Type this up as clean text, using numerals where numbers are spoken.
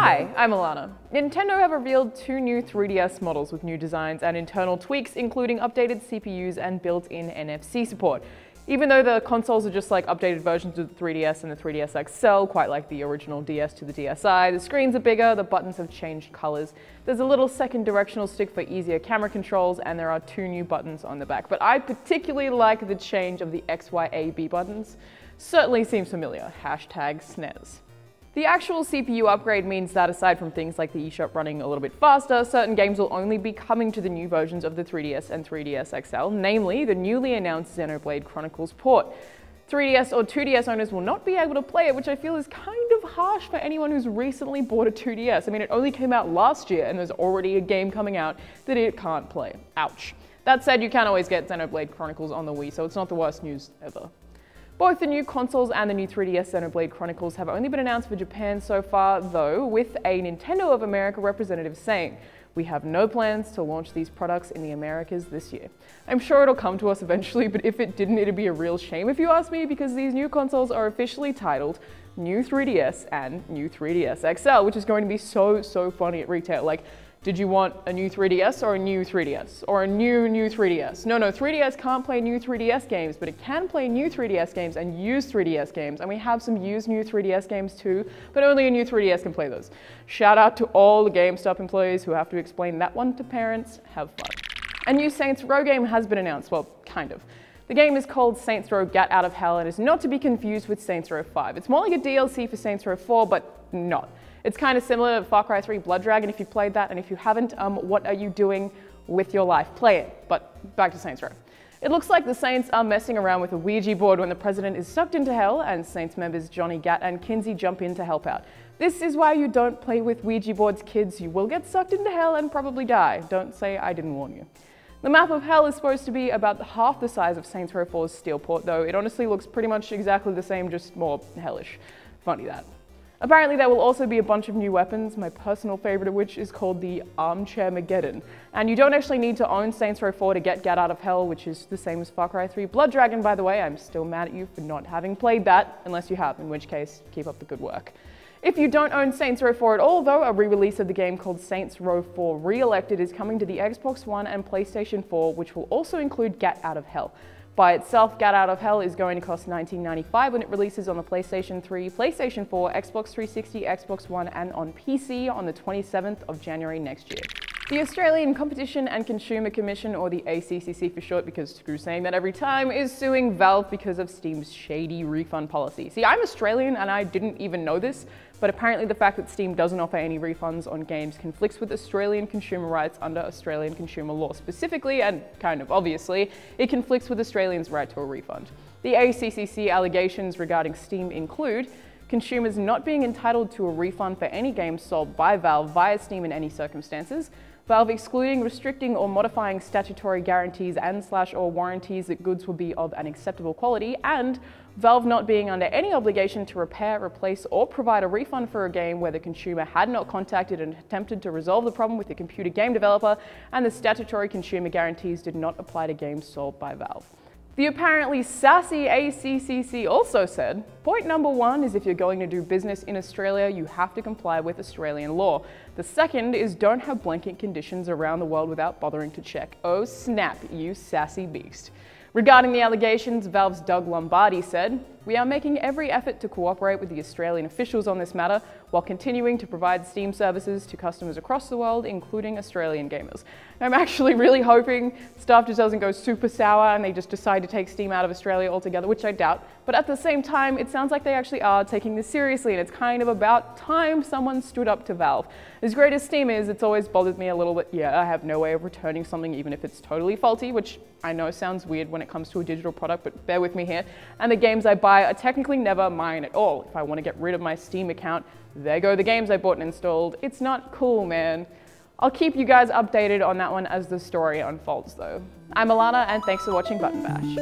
Hi, I'm Alana. Nintendo have revealed two new 3DS models with new designs and internal tweaks, including updated CPUs and built-in NFC support. Even though the consoles are just like updated versions of the 3DS and the 3DS XL, quite like the original DS to the DSi, the screens are bigger, the buttons have changed colors. There's a little second directional stick for easier camera controls, and there are two new buttons on the back. But I particularly like the change of the X, Y, A, B buttons. Certainly seems familiar. #SNES. The actual CPU upgrade means that aside from things like the eShop running a little bit faster, certain games will only be coming to the new versions of the 3DS and 3DS XL, namely the newly announced Xenoblade Chronicles port. 3DS or 2DS owners will not be able to play it, which I feel is kind of harsh for anyone who's recently bought a 2DS. I mean, it only came out last year and there's already a game coming out that it can't play. Ouch. That said, you can always get Xenoblade Chronicles on the Wii, so it's not the worst news ever. Both the new consoles and the new 3DS Xenoblade Chronicles have only been announced for Japan so far, though, with a Nintendo of America representative saying, "We have no plans to launch these products in the Americas this year." I'm sure it'll come to us eventually, but if it didn't, it'd be a real shame if you ask me, because these new consoles are officially titled New 3DS and New 3DS XL, which is going to be so funny at retail. Like, did you want a new 3DS or a new 3DS? Or a new 3DS? No, 3DS can't play new 3DS games, but it can play new 3DS games and used 3DS games. And we have some used new 3DS games too, but only a new 3DS can play those. Shout out to all the GameStop employees who have to explain that one to parents. Have fun. A new Saints Row game has been announced, well, kind of. The game is called Saints Row Gat Out of Hell and is not to be confused with Saints Row 5. It's more like a DLC for Saints Row 4, but not. It's kind of similar to Far Cry 3 Blood Dragon if you played that, and if you haven't, what are you doing with your life? Play it, but back to Saints Row. It looks like the Saints are messing around with a Ouija board when the president is sucked into hell, and Saints members Johnny Gat and Kinsey jump in to help out. This is why you don't play with Ouija boards, kids. You will get sucked into hell and probably die. Don't say I didn't warn you. The map of hell is supposed to be about half the size of Saints Row 4's Steelport, though it honestly looks pretty much exactly the same, just more hellish. Funny that. Apparently there will also be a bunch of new weapons, my personal favorite of which is called the Armchair Mageddon. And you don't actually need to own Saints Row 4 to get Gat Out of Hell, which is the same as Far Cry 3 Blood Dragon, by the way. I'm still mad at you for not having played that, unless you have, in which case, keep up the good work. If you don't own Saints Row 4 at all, though, a re-release of the game called Saints Row 4 Re-Elected is coming to the Xbox One and PlayStation 4, which will also include Gat Out of Hell. By itself, Gat Out of Hell is going to cost $19.95 when it releases on the PlayStation 3, PlayStation 4, Xbox 360, Xbox One, and on PC on the 27th of January next year. The Australian Competition and Consumer Commission, or the ACCC for short, because screw saying that every time, is suing Valve because of Steam's shady refund policy. See, I'm Australian and I didn't even know this, but apparently the fact that Steam doesn't offer any refunds on games conflicts with Australian consumer rights under Australian consumer law. Specifically, and kind of obviously, it conflicts with Australians' right to a refund. The ACCC allegations regarding Steam include consumers not being entitled to a refund for any games sold by Valve via Steam in any circumstances, Valve excluding, restricting, or modifying statutory guarantees and/or warranties that goods will be of an acceptable quality, and Valve not being under any obligation to repair, replace, or provide a refund for a game where the consumer had not contacted and attempted to resolve the problem with the computer game developer, and the statutory consumer guarantees did not apply to games sold by Valve. The apparently sassy ACCC also said, point number one is if you're going to do business in Australia, you have to comply with Australian law. The second is don't have blanket conditions around the world without bothering to check. Oh snap, you sassy beast. Regarding the allegations, Valve's Doug Lombardi said, "We are making every effort to cooperate with the Australian officials on this matter while continuing to provide Steam services to customers across the world, including Australian gamers." I'm actually really hoping stuff just doesn't go super sour and they just decide to take Steam out of Australia altogether, which I doubt. But at the same time, it sounds like they actually are taking this seriously, and it's kind of about time someone stood up to Valve. As great as Steam is, it's always bothered me a little bit. Yeah, I have no way of returning something even if it's totally faulty, which I know sounds weird when it comes to a digital product, but bear with me here. And the games I buy are technically never mine at all. If I want to get rid of my Steam account, there go the games I bought and installed. It's not cool, man. I'll keep you guys updated on that one as the story unfolds, though. I'm Alana, and thanks for watching Button Bash.